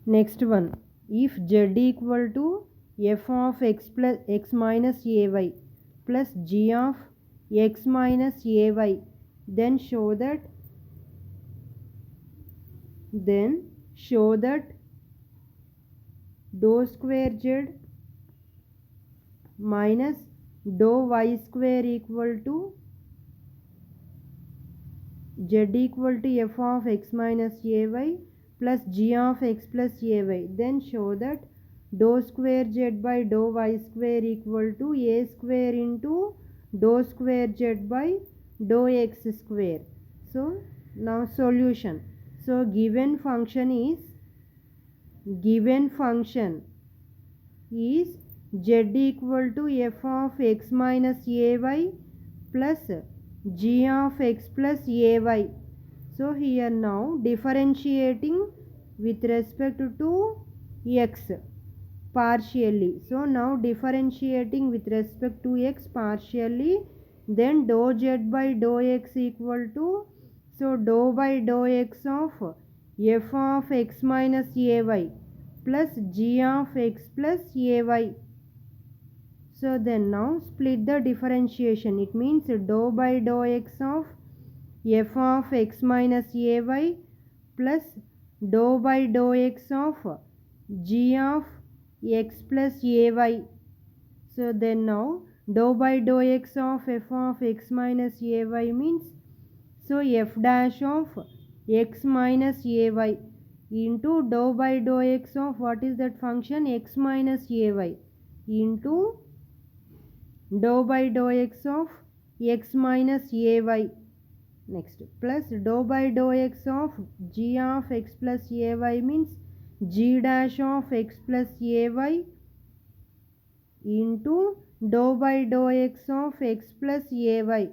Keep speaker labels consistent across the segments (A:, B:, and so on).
A: Next one, if z equal to f of x plus x minus ay plus g of x minus ay, then show that dou square z minus dou y square equal to z equal to f of x minus ay plus g of x plus ay, then show that dou square z by dou y square equal to a square into dou square z by dou x square. So now solution. So given function is z equal to f of x minus ay plus g of x plus ay. So here now differentiating with respect to x partially. So now differentiating with respect to x partially, then dou z by dou x equal to, so dou by dou x of f of x minus ay plus g of x plus ay. So then now split the differentiation. It means dou by dou x of f of x minus ay plus dou by dou x of g of x plus ay. So then now dou by dou x of f of x minus ay means, so f dash of x minus ay into dou by dou x of what is that function, x minus ay into dou by dou x of x minus ay. Next, plus dou by dou x of g of x plus ay means g dash of x plus ay into dou by dou x of x plus ay.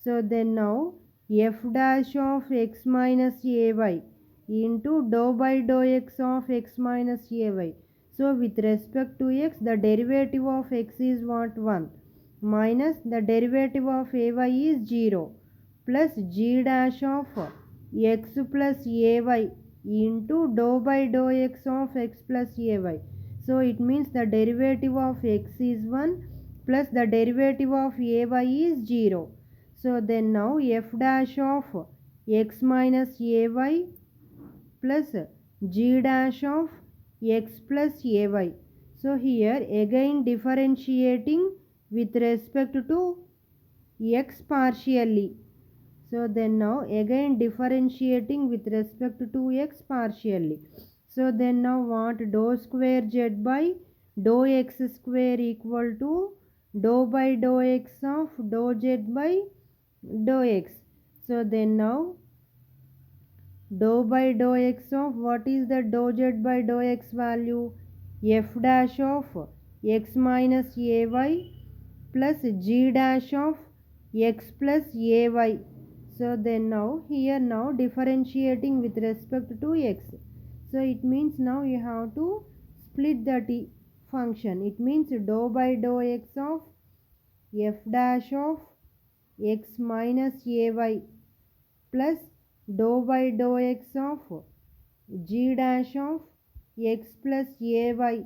A: So then now f dash of x minus ay into dou by dou x of x minus ay. So with respect to x, the derivative of x is what, 1, minus the derivative of ay is 0 plus g dash of x plus ay into dou by dou x of x plus ay. So it means the derivative of x is 1 plus the derivative of ay is 0. So then now f dash of x minus ay plus g dash of x plus ay. So here again differentiating with respect to x partially. So then now again differentiating with respect to x partially. So then now what, dou square z by dou x square equal to dou by dou x of dou z by dou x. So then now dou by dou x of what is the dou z by dou x value, f dash of x minus ay plus g dash of x plus ay. So then now here now differentiating with respect to x. So it means now you have to split the function. It means dou by dou x of f dash of x minus ay plus dou by dou x of g dash of x plus ay.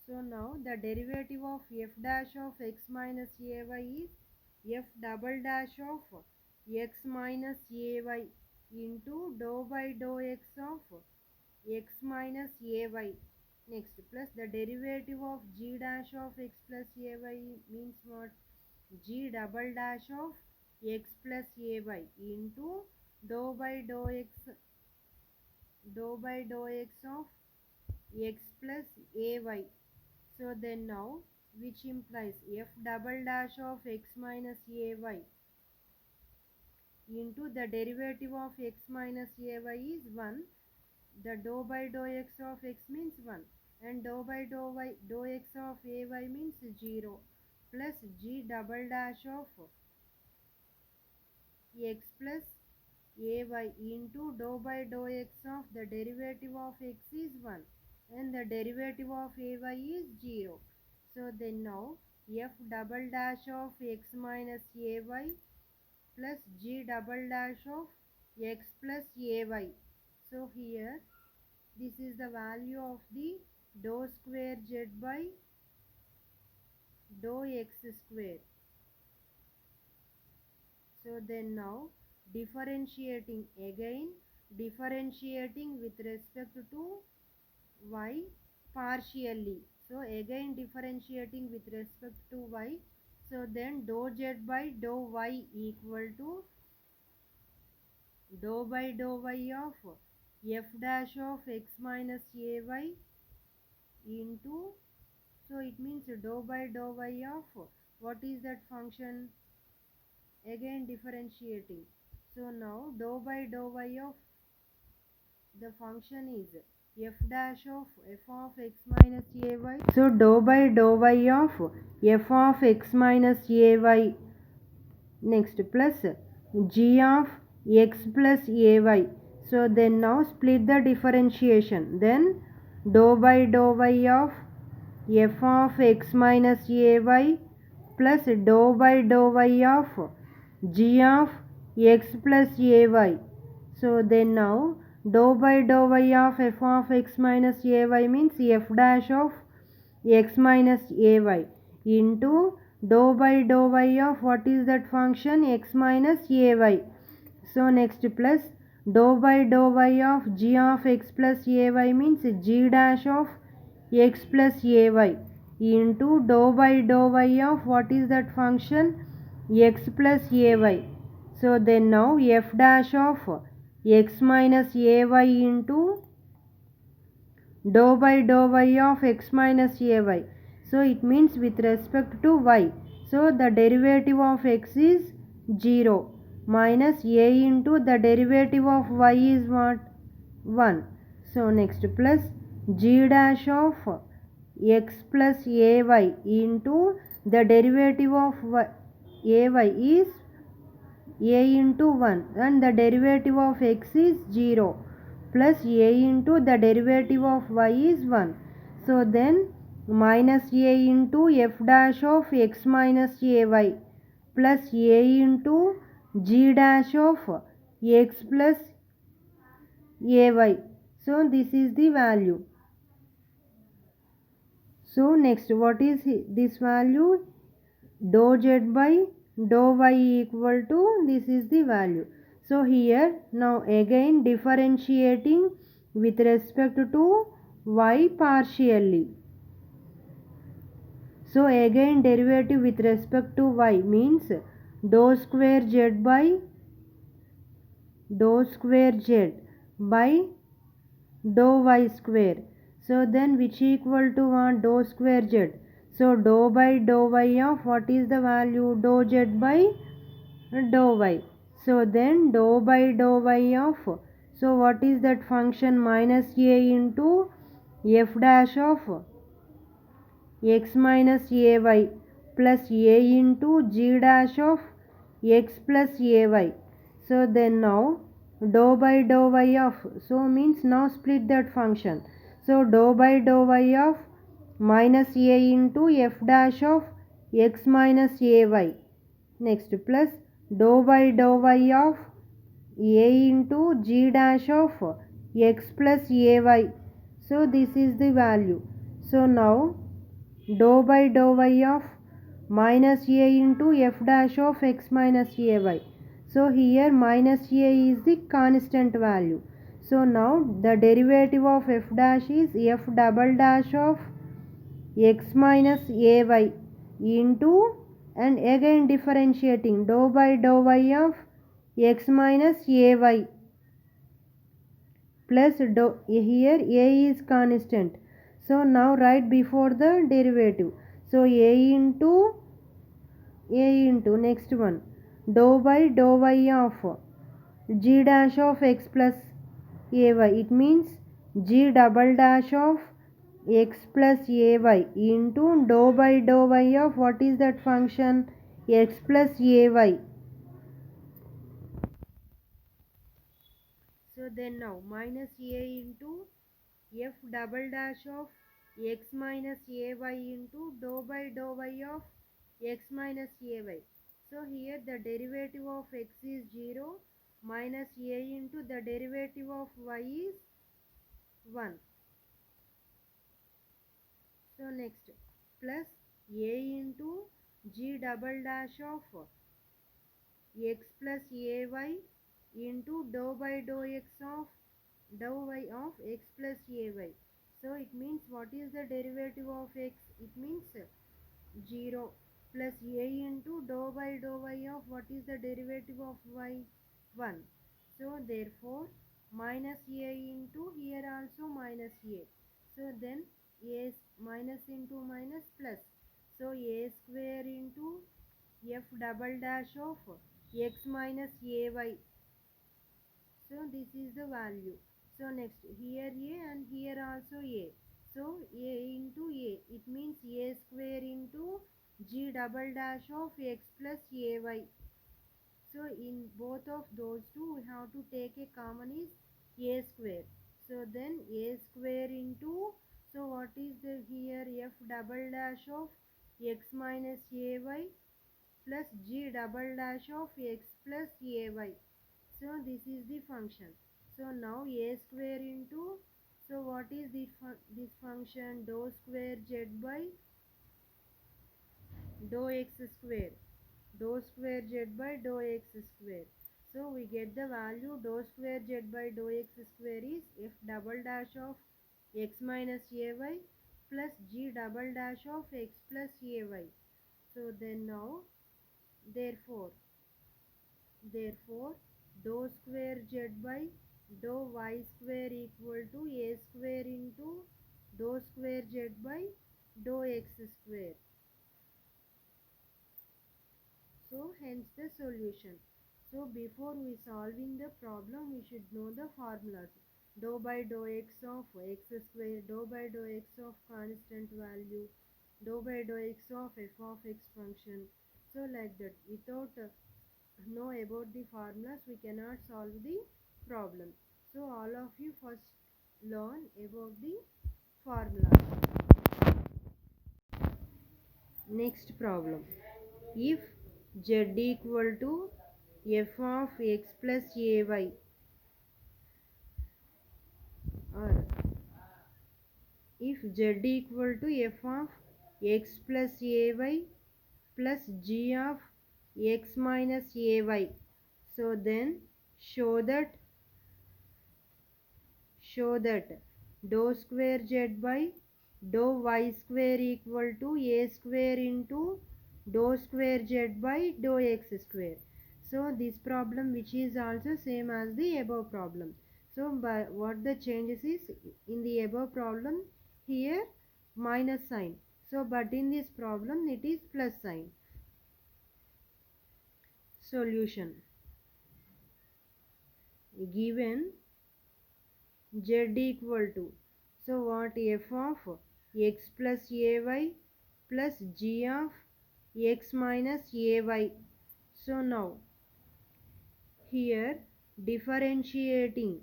A: So now the derivative of f dash of x minus ay is f double dash of x minus ay into dou by dou x of x minus ay. Next, plus the derivative of g dash of x plus ay means what, g double dash of x plus ay into dou by dou x of x plus ay. So then now which implies f double dash of x minus ay into the derivative of x minus ay is 1. The dou by dou x of x means 1 and dou by dou x of ay means 0 plus g double dash of x plus ay into dou by dou x of the derivative of x is 1 and the derivative of ay is 0. So then now f double dash of x minus ay plus g double dash of x plus ay. So here this is the value of the dou square z by dou x square. So then now differentiating again, differentiating with respect to y partially. So again differentiating with respect to y. So then dou z by dou y equal to dou by dou y of f dash of x minus ay into, so it means dou by dou y of what is that function, again differentiating. So now dou by dou y of the function is f dash of f of x minus ay. So dou by dou y of f of x minus ay, next plus g of x plus ay. So then now split the differentiation, then dou by dou y of f of x minus ay plus dou by dou y of g of x plus ay. So then now dou by dou y of f of x minus ay means f dash of x minus ay into dou by dou y of what is that function, x minus ay. So next plus dou by dou y of g of x plus ay means g dash of x plus ay into dou by dou y of what is that function, x plus ay. So then now f dash of x minus ay into dou by dou y of x minus ay. So it means with respect to y. So the derivative of x is 0 minus a into the derivative of y is what, 1. So next plus g dash of x plus ay into the derivative of ay is a into 1 and the derivative of x is 0 plus a into the derivative of y is 1. So then minus a into f dash of x minus ay plus a into g dash of x plus ay. So this is the value. So next what is this value? Dou z by dou y equal to, this is the value. So here now again differentiating with respect to y partially. So again derivative with respect to y means dou square z by dou square z by dou y square. So then which equal to what, dou square z. So dou by dou y of what is the value, dou z by dou y. So then dou by dou y of, so what is that function, minus a into f dash of x minus ay plus a into g dash of x plus ay. So then now dou by dou y of, so means now split that function. So dou by dou y of minus a into f dash of x minus ay, next plus dou by dou y of a into g dash of x plus ay. So this is the value. So now dou by dou y of minus a into f dash of x minus ay. So here minus a is the constant value. So now the derivative of f dash is f double dash of x minus ay into, and again differentiating dou by dou y of x minus ay plus dou, here a is constant. So now write before the derivative. So a into next one dou by dou y of g dash of x plus ay, it means g double dash of x plus ay into dou by dou y of what is that function, x plus ay. So then now minus a into f double dash of x minus ay into dou by dou y of x minus ay. So here the derivative of x is 0 minus a into the derivative of y is 1. So next plus a into g double dash of x plus ay into dou by dou x of dou y of x plus ay. So it means what is the derivative of x? It means 0 plus a into dou by dou y of what is the derivative of y? 1. So therefore minus a into here also minus a. So then a minus into minus plus. So a square into f double dash of x minus ay. So this is the value. So next here a and here also a. So a into a, it means a square into g double dash of x plus ay. So in both of those two we have to take a common is a square. So then a square into, so what is the here f double dash of x minus ay plus g double dash of x plus ay. So this is the function. So now a square into, so what is this function? Dou square z by dou x square. Dou square z by dou x square. So we get the value dou square z by dou x square is f double dash of x minus ay plus g double dash of x plus ay. So then now therefore dou square z by dou y square equal to a square into dou square z by dou x square. So hence the solution. So before we solving the problem we should know the formulas. Dou by dou x of x square, dou by dou x of constant value, dou by dou x of f of x function. So like that, without know about the formulas we cannot solve the problem. So all of you first learn about the formulas. Next problem. If z equal to f of x plus ay, or if z equal to f of x plus ay plus g of x minus ay, so then show that dou square z by dou y square equal to a square into dou square z by dou x square. So this problem which is also same as the above problem. So but what the changes is, in the above problem here minus sign. So but in this problem it is plus sign. Solution. Given z equal to, so what, f of x plus ay plus g of x minus ay. So now here differentiating,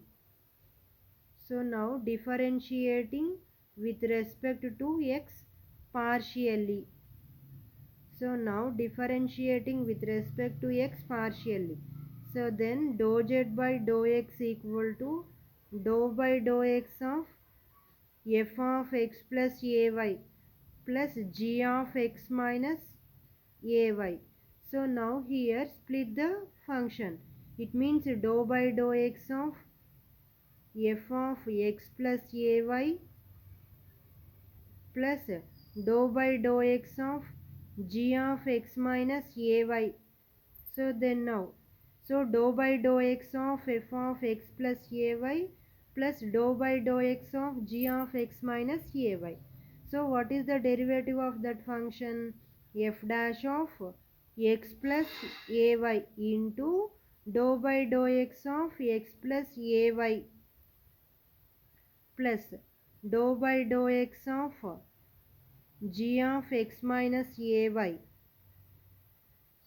A: with respect to x partially. So now differentiating with respect to x partially. So then dou z by dou x equal to dou by dou x of f of x plus ay plus g of x minus ay. So now here split the function. It means dou by dou x of f of x plus ay plus dou by dou x of g of x minus ay. So then now, so dou by dou x of f of x plus ay plus dou by dou x of g of x minus ay. So what is the derivative of that function? F dash of x plus ay into dou by dou x of x plus ay plus dou by dou x of g of x minus ay.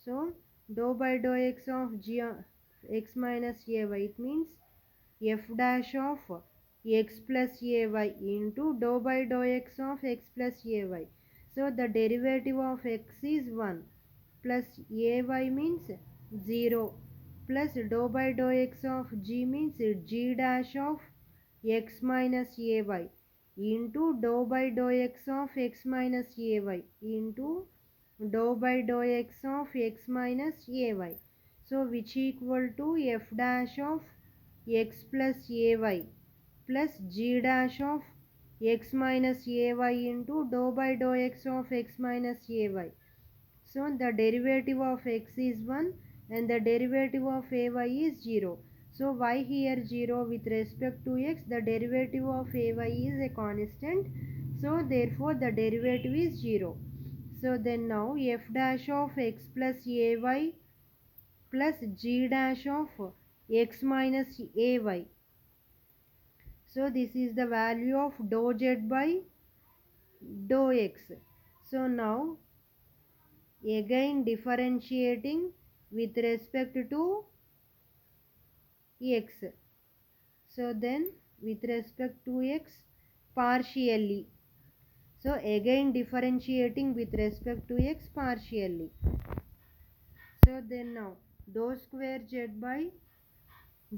A: So dou by dou x of g of x minus ay, it means f dash of x plus ay into dou by dou x of x plus ay. So the derivative of x is 1 plus ay means 0. plus dou by dou x of g means g dash of x minus ay into dou by dou x of x minus ay into dou by dou x of x minus ay. So which equal to f dash of x plus ay plus g dash of x minus ay into dou by dou x of x minus ay. So the derivative of x is 1 and the derivative of ay is 0. So y here 0 with respect to x, the derivative of ay is a constant. So therefore the derivative is 0. So then now f dash of x plus ay plus g dash of x minus ay. So this is the value of dou z by dou x. So now again differentiating with respect to x. So then with respect to x partially. So again differentiating with respect to x partially. So then now dou square z by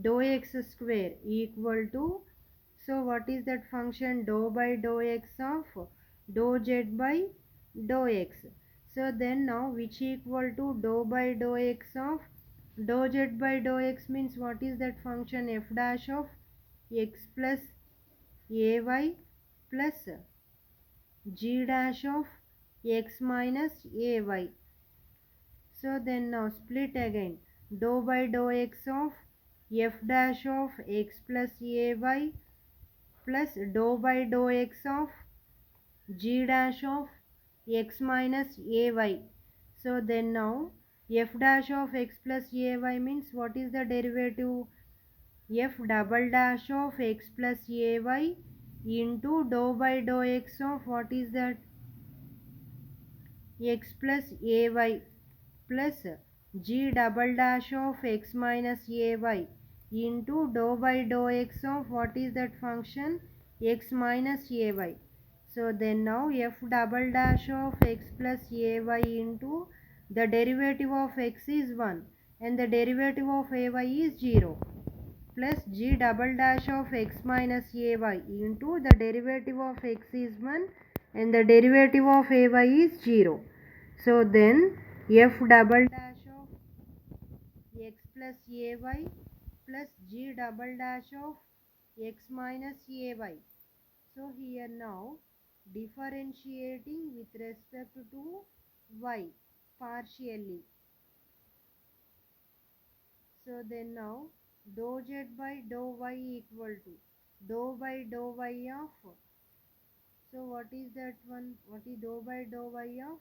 A: dou x square equal to, so what is that function, dou by dou x of dou z by dou x. So then now which equal to dou by dou x of dou z by dou x means what is that function, f dash of x plus ay plus g dash of x minus ay. So then now split again, dou by dou x of f dash of x plus ay plus dou by dou x of g dash of x minus ay. So then now f dash of x plus ay means what is the derivative, f double dash of x plus ay into dou by dou x of what is that, x plus ay plus g double dash of x minus ay into dou by dou x of what is that function, x minus ay. So then now f double dash of x plus ay into the derivative of x is 1 and the derivative of ay is 0 plus g double dash of x minus ay into the derivative of x is 1 and the derivative of ay is 0. So then f double dash of x plus ay plus g double dash of x minus ay. So here now differentiating with respect to y partially. So then now dou z by dou y equal to dou by dou y of, so what is that one, what is dou by dou y of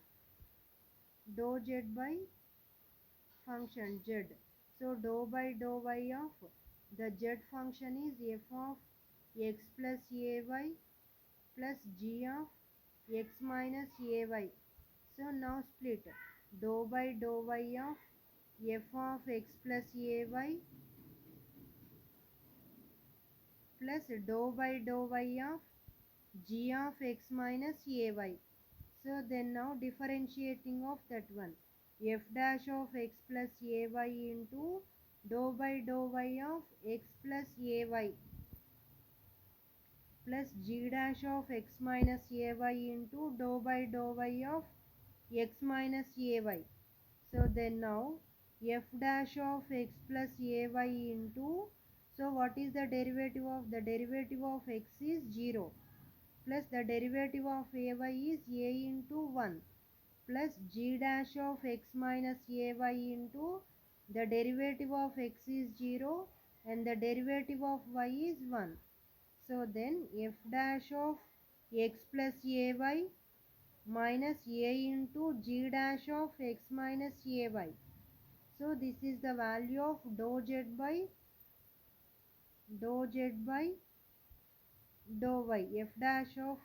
A: dou z by function z. So dou by dou y of the z function is f of x plus ay plus g of x minus ay. So now split dou by dou y of f of x plus ay plus dou by dou y of g of x minus ay. So then now differentiating of that one, f dash of x plus ay into dou by dou y of x plus ay plus g dash of x minus ay into dou by dou y of x minus ay. So then now f dash of x plus ay into, so what is the derivative of, the derivative of x is 0 plus the derivative of ay is a into 1 plus g dash of x minus ay into the derivative of x is 0 and the derivative of y is 1. So then f dash of x plus ay minus a into g dash of x minus ay. So this is the value of dou z by dou y, f dash of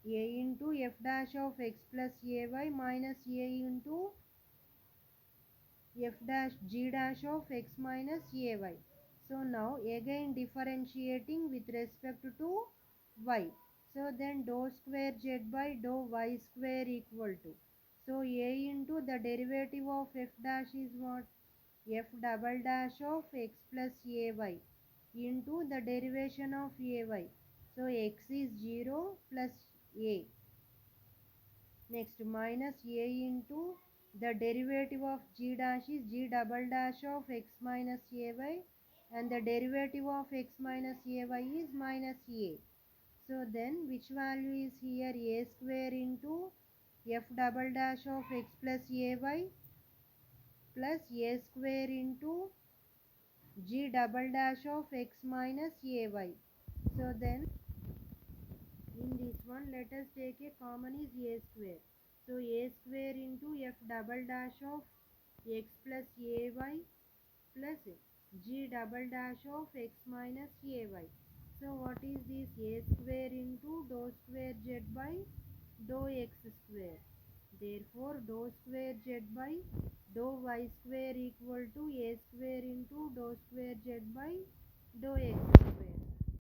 A: a into f dash of x plus ay minus a into f dash g dash of x minus ay. So now again differentiating with respect to y. So then dou square z by dou y square equal to, So a into the derivative of f dash is what? F double dash of x plus ay into the derivation of ay. So x is 0 plus a. Next minus a into the derivative of g dash is g double dash of x minus ay, and the derivative of x minus ay is minus a. So then which value is here? A square into f double dash of x plus ay plus a square into g double dash of x minus ay. So then in this one let us take a common is a square. So a square into f double dash of x plus ay plus g double dash of x minus ay. So what is this? A square into dou square z by dou x square. Therefore dou square z by dou y square equal to a square into dou square z by dou x